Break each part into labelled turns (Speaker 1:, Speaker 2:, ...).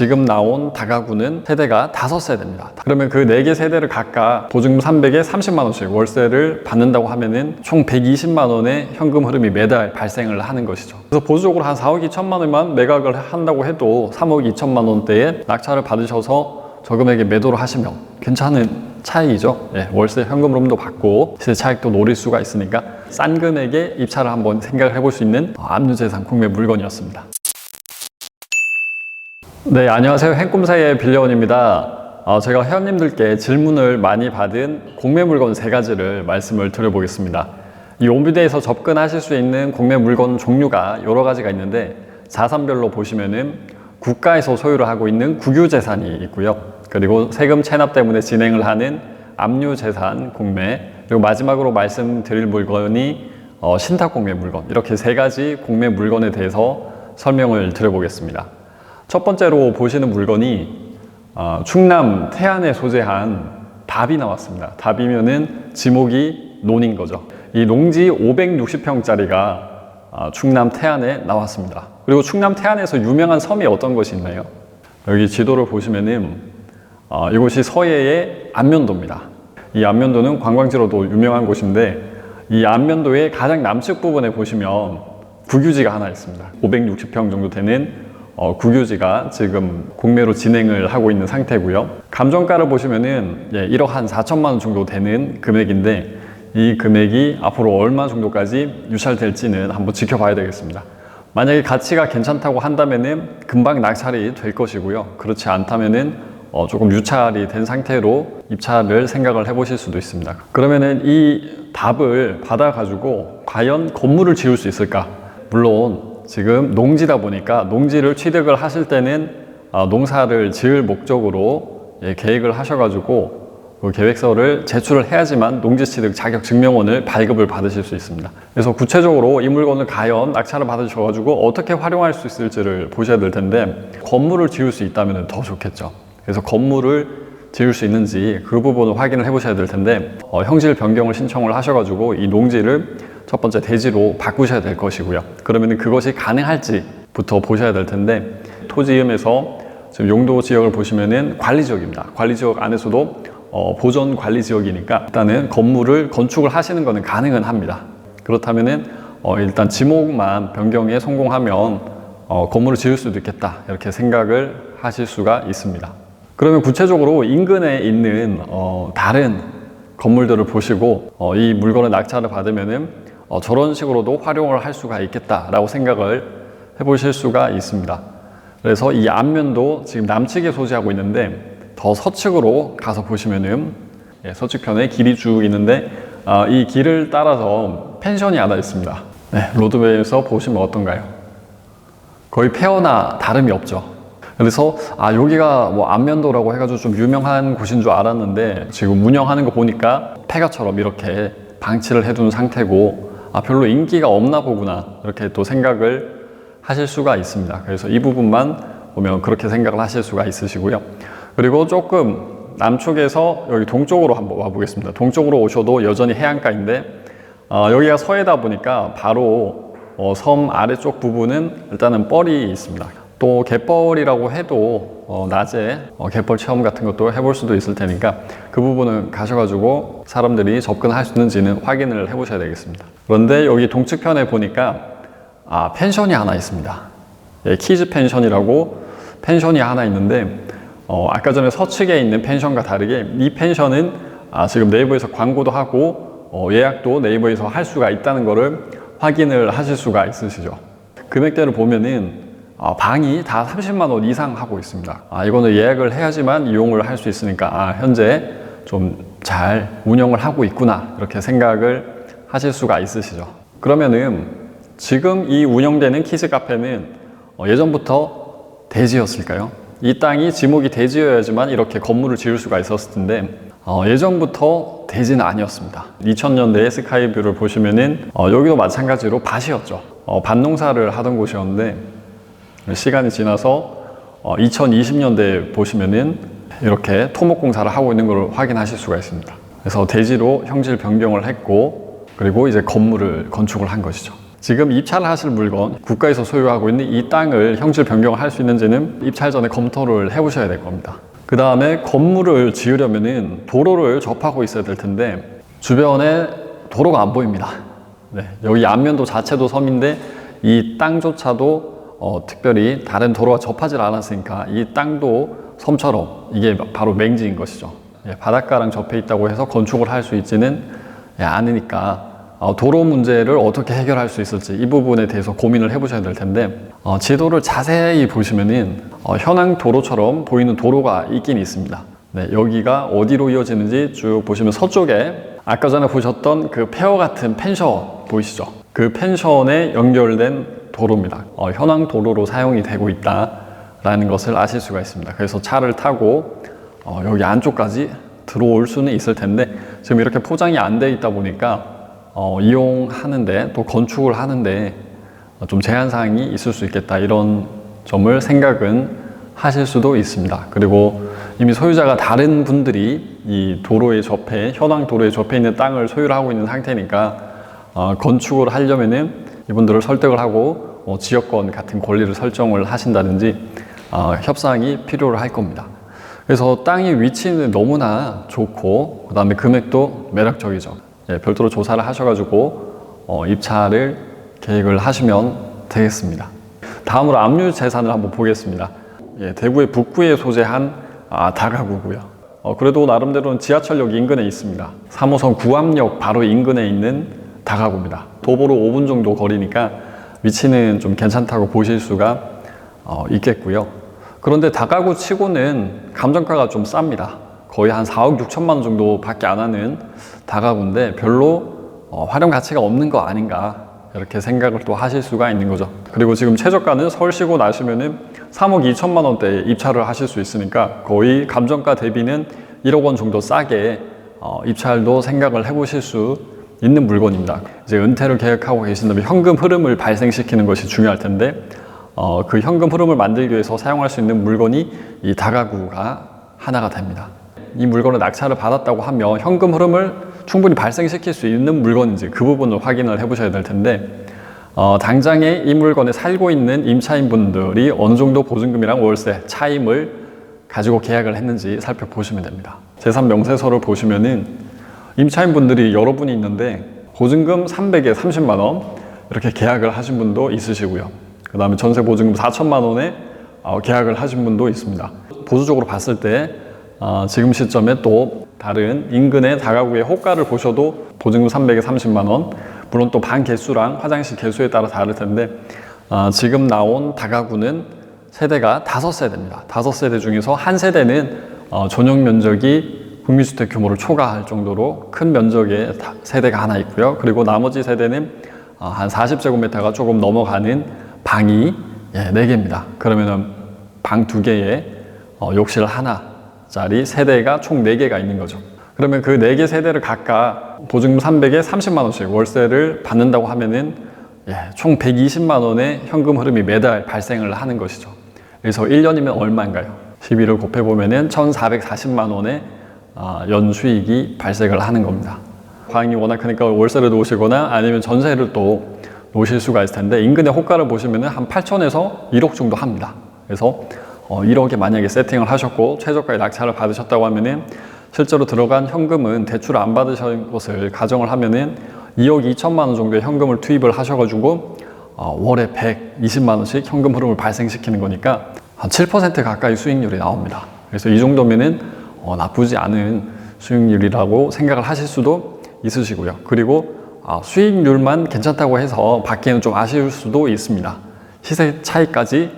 Speaker 1: 지금 나온 다가구는 세대가 5세대입니다. 그러면 그 4개 세대를 각각 보증금 300에 30만 원씩 월세를 받는다고 하면은 총 120만 원의 현금 흐름이 매달 발생을 하는 것이죠. 그래서 보수적으로 한 4억 2천만 원만 매각을 한다고 해도 3억 2천만 원대의 낙찰을 받으셔서 저금액에 매도를 하시면 괜찮은 차익이죠. 예, 월세 현금 흐름도 받고 시세 차익도 노릴 수가 있으니까 싼 금액에 입찰을 한번 생각을 해볼 수 있는 압류재산 공매 물건이었습니다. 네, 안녕하세요. 행꿈사의 빌려원입니다. 제가 회원님들께 질문을 많이 받은 공매 물건 3가지를 말씀을 드려보겠습니다. 이 온뷰대에서 접근하실 수 있는 공매 물건 종류가 여러 가지가 있는데 자산별로 보시면은 국가에서 소유를 하고 있는 국유재산이 있고요. 그리고 세금 체납 때문에 진행을 하는 압류재산 공매, 그리고 마지막으로 말씀드릴 물건이 신탁 공매 물건, 이렇게 3가지 공매 물건에 대해서 설명을 드려보겠습니다. 첫 번째로 보시는 물건이 충남 태안에 소재한 답이 나왔습니다. 답이면은 지목이 논인 거죠. 이 농지 560평짜리가 충남 태안에 나왔습니다. 그리고 충남 태안에서 유명한 섬이 어떤 것이 있나요? 여기 지도를 보시면은 이곳이 서해의 안면도입니다. 이 안면도는 관광지로도 유명한 곳인데 이 안면도의 가장 남측 부분에 보시면 국유지가 하나 있습니다. 560평 정도 되는 국유지가 지금 공매로 진행을 하고 있는 상태고요. 감정가를 보시면은 1억 한 4천만 원 정도 되는 금액인데 이 금액이 앞으로 얼마 정도까지 유찰될지는 한번 지켜봐야 되겠습니다. 만약에 가치가 괜찮다고 한다면은 금방 낙찰이 될 것이고요. 그렇지 않다면은 조금 유찰이 된 상태로 입찰을 생각을 해보실 수도 있습니다. 그러면은 이 답을 받아가지고 과연 건물을 지을 수 있을까? 물론 지금 농지다 보니까 농지를 취득을 하실 때는 농사를 지을 목적으로 계획을 하셔가지고 그 계획서를 제출을 해야지만 농지 취득 자격 증명원을 발급을 받으실 수 있습니다. 그래서 구체적으로 이 물건을 과연 낙찰을 받으셔가지고 어떻게 활용할 수 있을지를 보셔야 될 텐데 건물을 지을 수 있다면 더 좋겠죠. 그래서 건물을 지을 수 있는지 그 부분을 확인을 해 보셔야 될 텐데 형질 변경을 신청을 하셔가지고 이 농지를 첫 번째 대지로 바꾸셔야 될 것이고요. 그러면 그것이 가능할지부터 보셔야 될 텐데 토지음에서 지금 용도 지역을 보시면은 관리지역입니다. 관리지역 안에서도 보전 관리지역이니까 일단은 건물을 건축을 하시는 것은 가능은 합니다. 그렇다면은 일단 지목만 변경에 성공하면 건물을 지을 수도 있겠다 이렇게 생각을 하실 수가 있습니다. 그러면 구체적으로 인근에 있는 다른 건물들을 보시고 이 물건을 낙찰을 받으면은 저런 식으로도 활용을 할 수가 있겠다라고 생각을 해보실 수가 있습니다. 그래서 이 안면도 지금 남측에 소재하고 있는데 더 서측으로 가서 보시면은 서측편에 길이 쭉 있는데 이 길을 따라서 펜션이 하나 있습니다. 네, 로드웨이에서 보시면 어떤가요? 거의 폐허나 다름이 없죠. 그래서 여기가 뭐 안면도라고 해가지고 좀 유명한 곳인 줄 알았는데 지금 운영하는 거 보니까 폐가처럼 이렇게 방치를 해둔 상태고 별로 인기가 없나 보구나 이렇게 또 생각을 하실 수가 있습니다. 그래서 이 부분만 보면 그렇게 생각을 하실 수가 있으시고요. 그리고 조금 남쪽에서 여기 동쪽으로 한번 와보겠습니다. 동쪽으로 오셔도 여전히 해안가인데 여기가 서해다 보니까 바로 섬 아래쪽 부분은 일단은 뻘이 있습니다. 또 갯벌이라고 해도 낮에 갯벌 체험 같은 것도 해볼 수도 있을 테니까 그 부분은 가셔가지고 사람들이 접근할 수 있는지는 확인을 해보셔야 되겠습니다. 그런데 여기 동측편에 보니까 펜션이 하나 있습니다. 키즈 펜션이라고 펜션이 하나 있는데 아까 전에 서측에 있는 펜션과 다르게 이 펜션은 지금 네이버에서 광고도 하고 예약도 네이버에서 할 수가 있다는 것을 확인을 하실 수가 있으시죠. 금액대를 보면은 방이 다 30만 원 이상 하고 있습니다. 이거는 예약을 해야지만 이용을 할 수 있으니까 현재 좀 잘 운영을 하고 있구나 이렇게 생각을 하실 수가 있으시죠. 그러면은 지금 이 운영되는 키즈 카페는 예전부터 대지였을까요? 이 땅이 지목이 대지여야지만 이렇게 건물을 지을 수가 있었을 텐데 예전부터 대지는 아니었습니다. 2000년대에 스카이뷰를 보시면은 여기도 마찬가지로 밭이었죠. 밭농사를 하던 곳이었는데 시간이 지나서 2020년대에 보시면은 이렇게 토목공사를 하고 있는 걸 확인하실 수가 있습니다. 그래서 대지로 형질 변경을 했고 그리고 이제 건물을 건축을 한 것이죠. 지금 입찰을 하실 물건, 국가에서 소유하고 있는 이 땅을 형질 변경할 수 있는지는 입찰 전에 검토를 해보셔야 될 겁니다. 그 다음에 건물을 지으려면은 도로를 접하고 있어야 될 텐데 주변에 도로가 안 보입니다. 네, 여기 안면도 자체도 섬인데 이 땅조차도 특별히 다른 도로와 접하지 않았으니까 이 땅도 섬처럼 이게 바로 맹지인 것이죠. 예, 바닷가랑 접해 있다고 해서 건축을 할 수 있지는 않으니까 도로 문제를 어떻게 해결할 수 있을지 이 부분에 대해서 고민을 해보셔야 될 텐데 지도를 자세히 보시면은 현황 도로처럼 보이는 도로가 있긴 있습니다. 네, 여기가 어디로 이어지는지 쭉 보시면 서쪽에 아까 전에 보셨던 그 폐허 같은 펜션 보이시죠? 그 펜션에 연결된 도로입니다. 현황 도로로 사용이 되고 있다라는 것을 아실 수가 있습니다. 그래서 차를 타고 여기 안쪽까지 들어올 수는 있을 텐데 지금 이렇게 포장이 안 돼 있다 보니까 이용하는데 또 건축을 하는데 좀 제한사항이 있을 수 있겠다 이런 점을 생각은 하실 수도 있습니다. 그리고 이미 소유자가 다른 분들이 이 도로에 접해 현황 도로에 접해 있는 땅을 소유를 하고 있는 상태니까 건축을 하려면은 이분들을 설득을 하고 지역권 같은 권리를 설정을 하신다든지 협상이 필요로 할 겁니다. 그래서 땅의 위치는 너무나 좋고 그 다음에 금액도 매력적이죠. 예, 별도로 조사를 하셔가지고 입찰을 계획을 하시면 되겠습니다. 다음으로 압류 재산을 한번 보겠습니다. 예, 대구의 북구에 소재한 다가구고요. 그래도 나름대로는 지하철역 인근에 있습니다. 3호선 구암역 바로 인근에 있는 다가구입니다. 도보로 5분 정도 거리니까 위치는 좀 괜찮다고 보실 수가 있겠고요. 그런데 다가구 치고는 감정가가 좀 쌉니다. 거의 한 4억 6천만 원 정도 밖에 안 하는 다가구인데 별로 활용 가치가 없는 거 아닌가 이렇게 생각을 또 하실 수가 있는 거죠. 그리고 지금 최저가는 서울시고 나시면은 3억 2천만 원대에 입찰을 하실 수 있으니까 거의 감정가 대비는 1억 원 정도 싸게 입찰도 생각을 해보실 수 있는 물건입니다. 이제 은퇴를 계획하고 계신다면 현금 흐름을 발생시키는 것이 중요할 텐데 그 현금 흐름을 만들기 위해서 사용할 수 있는 물건이 이 다가구가 하나가 됩니다. 이 물건을 낙찰을 받았다고 하면 현금 흐름을 충분히 발생시킬 수 있는 물건인지 그 부분을 확인을 해보셔야 될 텐데 당장에 이 물건에 살고 있는 임차인 분들이 어느 정도 보증금이랑 월세 차임을 가지고 계약을 했는지 살펴보시면 됩니다. 제3명세서를 보시면은 임차인 분들이 여러 분이 있는데 보증금 300에 30만 원 이렇게 계약을 하신 분도 있으시고요. 그 다음에 전세 보증금 4천만 원에 계약을 하신 분도 있습니다. 보수적으로 봤을 때 지금 시점에 또 다른 인근의 다가구의 호가를 보셔도 보증금 300에 30만 원 물론 또 방 개수랑 화장실 개수에 따라 다를 텐데 지금 나온 다가구는 세대가 5세대입니다. 5세대 중에서 한 세대는 전용 면적이 국민주택 규모를 초과할 정도로 큰 면적의 세대가 하나 있고요. 그리고 나머지 세대는 한 40제곱미터가 조금 넘어가는 방이 4개입니다. 그러면은 방 2개에 욕실 하나짜리 세대가 총 4개가 있는 거죠. 그러면 그 4개 세대를 각각 보증금 300에 30만 원씩 월세를 받는다고 하면은 총 120만 원의 현금 흐름이 매달 발생을 하는 것이죠. 그래서 1년이면 얼마인가요? 12를 곱해보면은 1,440만 원의 연수익이 발생을 하는 겁니다. 방이 워낙 크니까 월세를 놓으시거나 아니면 전세를 또 놓으실 수가 있을 텐데 인근의 호가를 보시면 한 8천에서 1억 정도 합니다. 그래서 1억에 만약에 세팅을 하셨고 최저가에 낙찰을 받으셨다고 하면은 실제로 들어간 현금은 대출 안 받으신 것을 가정을 하면은 2억 2천만 원 정도의 현금을 투입을 하셔가지고 월에 120만 원씩 현금 흐름을 발생시키는 거니까 한 7% 가까이 수익률이 나옵니다. 그래서 이 정도면은 나쁘지 않은 수익률이라고 생각을 하실 수도 있으시고요. 그리고 수익률만 괜찮다고 해서 받기에는 좀 아쉬울 수도 있습니다. 시세 차이까지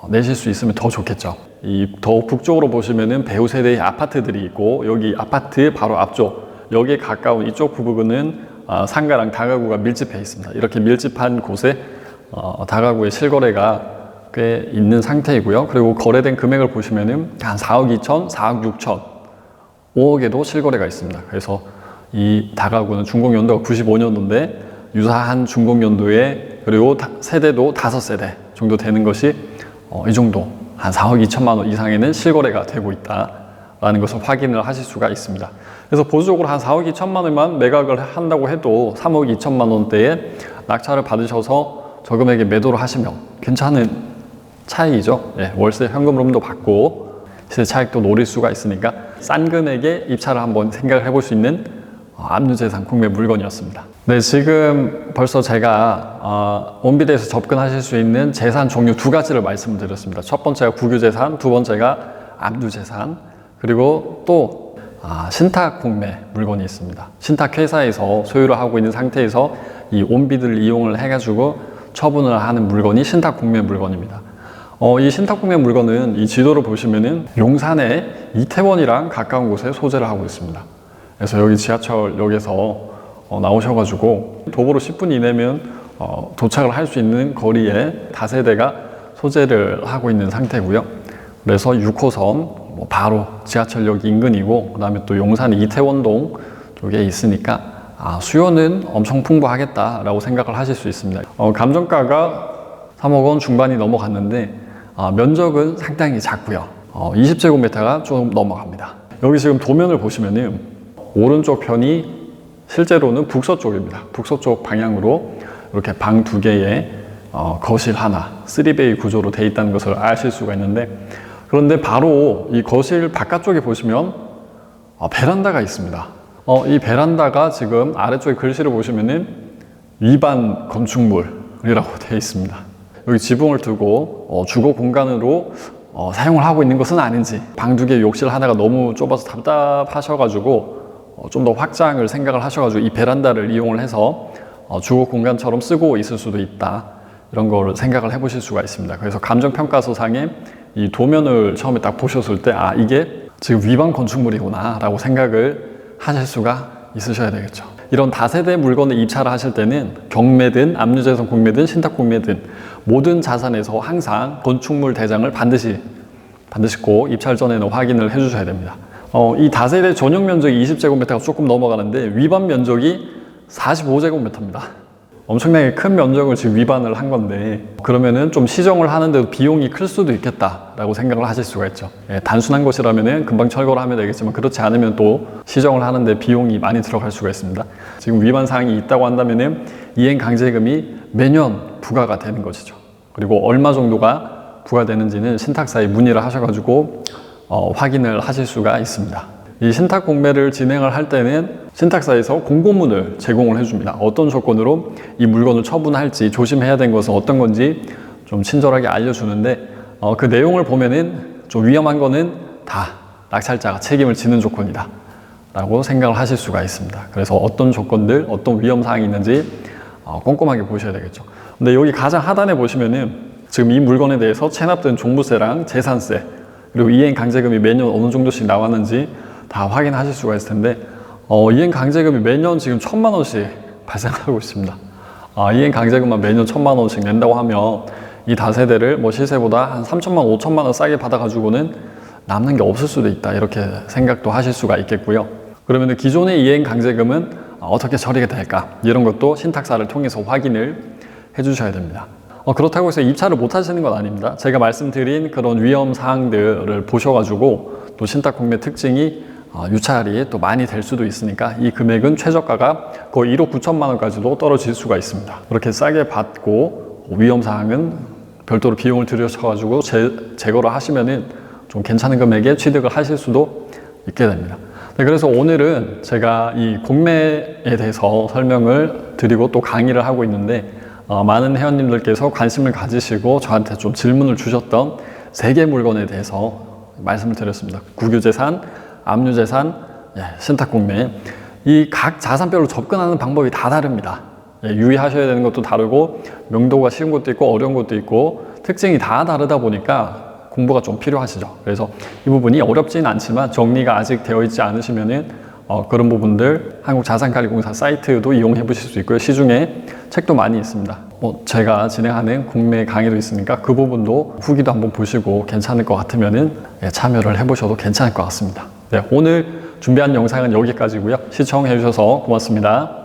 Speaker 1: 내실 수 있으면 더 좋겠죠. 이 더 북쪽으로 보시면은 배우 세대의 아파트들이 있고 여기 아파트 바로 앞쪽 여기에 가까운 이쪽 부분은 상가랑 다가구가 밀집해 있습니다. 이렇게 밀집한 곳에 다가구의 실거래가 꽤 있는 상태이고요. 그리고 거래된 금액을 보시면은 한 4억 2천, 4억 6천, 5억에도 실거래가 있습니다. 그래서 이 다가구는 준공연도가 95년도인데 유사한 준공연도에 그리고 세대도 5세대 정도 되는 것이 이 정도 한 4억 2천만 원 이상에는 실거래가 되고 있다라는 것을 확인을 하실 수가 있습니다. 그래서 보수적으로 한 4억 2천만 원만 매각을 한다고 해도 3억 2천만 원대의 낙찰을 받으셔서 저금액에 매도를 하시면 괜찮은 차익이죠. 예, 월세 현금으로도 받고 시세 차익도 노릴 수가 있으니까 싼 금액에 입찰을 한번 생각을 해볼 수 있는 압류재산 공매 물건이었습니다. 네, 지금 벌써 제가 원비대에서 접근하실 수 있는 재산 종류 두 가지를 말씀을 드렸습니다. 첫 번째가 국유재산, 두 번째가 압류재산, 그리고 또 신탁 공매 물건이 있습니다. 신탁회사에서 소유를 하고 있는 상태에서 이 온비드를 이용을 해가지고 처분을 하는 물건이 신탁 공매 물건입니다. 이 신탁 공매 물건은 이 지도를 보시면은 용산의 이태원이랑 가까운 곳에 소재를 하고 있습니다. 그래서 여기 지하철역에서 나오셔가지고 도보로 10분 이내면 도착을 할 수 있는 거리에 다세대가 소재를 하고 있는 상태고요. 그래서 6호선 바로 지하철역 인근이고, 그 다음에 또 용산 이태원동 쪽에 있으니까 수요는 엄청 풍부하겠다라고 생각을 하실 수 있습니다. 감정가가 3억 원 중반이 넘어갔는데 면적은 상당히 작고요. 20제곱미터가 좀 넘어갑니다. 여기 지금 도면을 보시면은 오른쪽 편이 실제로는 북서쪽입니다. 북서쪽 방향으로 이렇게 방 두 개에 거실 하나, 3베이 구조로 되어 있다는 것을 아실 수가 있는데, 그런데 바로 이 거실 바깥쪽에 보시면 베란다가 있습니다. 이 베란다가 지금 아래쪽에 글씨를 보시면은 위반 건축물이라고 되어 있습니다. 여기 지붕을 두고 주거 공간으로 사용을 하고 있는 것은 아닌지, 방 두 개 욕실 하나가 너무 좁아서 답답하셔가지고 좀 더 확장을 생각을 하셔가지고 이 베란다를 이용을 해서 주거 공간처럼 쓰고 있을 수도 있다, 이런 걸 생각을 해보실 수가 있습니다. 그래서 감정평가서상에 이 도면을 처음에 딱 보셨을 때 이게 지금 위반 건축물이구나 라고 생각을 하실 수가 있으셔야 되겠죠. 이런 다세대 물건을 입찰을 하실 때는 경매든 압류재산 공매든 신탁 공매든 모든 자산에서 항상 건축물 대장을 반드시 꼭 입찰 전에는 확인을 해 주셔야 됩니다. 이 다세대 전용 면적이 20제곱미터가 조금 넘어가는데 위반 면적이 45제곱미터입니다. 엄청나게 큰 면적을 지금 위반을 한 건데, 그러면은 좀 시정을 하는데도 비용이 클 수도 있겠다라고 생각을 하실 수가 있죠. 단순한 것이라면은 금방 철거를 하면 되겠지만, 그렇지 않으면 또 시정을 하는데 비용이 많이 들어갈 수가 있습니다. 지금 위반 사항이 있다고 한다면은 이행 강제금이 매년 부과가 되는 것이죠. 그리고 얼마 정도가 부과되는지는 신탁사에 문의를 하셔가지고 확인을 하실 수가 있습니다. 이 신탁 공매를 진행을 할 때는 신탁사에서 공고문을 제공을 해줍니다. 어떤 조건으로 이 물건을 처분할지, 조심해야 되는 것은 어떤 건지 좀 친절하게 알려주는데, 그 내용을 보면은 좀 위험한 거는 다 낙찰자가 책임을 지는 조건이다 라고 생각을 하실 수가 있습니다. 그래서 어떤 조건들, 어떤 위험사항이 있는지 꼼꼼하게 보셔야 되겠죠. 근데 여기 가장 하단에 보시면은 지금 이 물건에 대해서 체납된 종부세랑 재산세, 그리고 이행 강제금이 매년 어느 정도씩 나왔는지 다 확인하실 수가 있을 텐데, 이행 강제금이 매년 지금 1,000만 원씩 발생하고 있습니다. 이행 강제금만 매년 1,000만 원씩 낸다고 하면 이 다세대를 시세보다 한 3천만 원, 5천만 원 싸게 받아가지고는 남는 게 없을 수도 있다, 이렇게 생각도 하실 수가 있겠고요. 그러면 기존의 이행 강제금은 어떻게 처리가 될까, 이런 것도 신탁사를 통해서 확인을 해주셔야 됩니다. 그렇다고 해서 입찰을 못 하시는 건 아닙니다. 제가 말씀드린 그런 위험 사항들을 보셔가지고 또 신탁 공매 특징이 유찰이 또 많이 될 수도 있으니까 이 금액은 최저가가 거의 1억 9천만 원까지도 떨어질 수가 있습니다. 그렇게 싸게 받고 위험 사항은 별도로 비용을 들여셔가지고 제거를 하시면은 좀 괜찮은 금액에 취득을 하실 수도 있게 됩니다. 네, 그래서 오늘은 제가 이 공매에 대해서 설명을 드리고 또 강의를 하고 있는데, 많은 회원님들께서 관심을 가지시고 저한테 좀 질문을 주셨던 3개 물건에 대해서 말씀을 드렸습니다. 국유재산, 압류재산, 신탁 공매. 이 각 자산별로 접근하는 방법이 다 다릅니다. 유의하셔야 되는 것도 다르고, 명도가 쉬운 것도 있고 어려운 것도 있고, 특징이 다 다르다 보니까 공부가 좀 필요하시죠. 그래서 이 부분이 어렵지는 않지만 정리가 아직 되어 있지 않으시면은 그런 부분들 한국자산관리공사 사이트도 이용해 보실 수 있고요. 시중에 책도 많이 있습니다. 제가 진행하는 공매 강의도 있으니까 그 부분도 후기도 한번 보시고 괜찮을 것 같으면은 참여를 해보셔도 괜찮을 것 같습니다. 네, 오늘 준비한 영상은 여기까지고요. 시청해 주셔서 고맙습니다.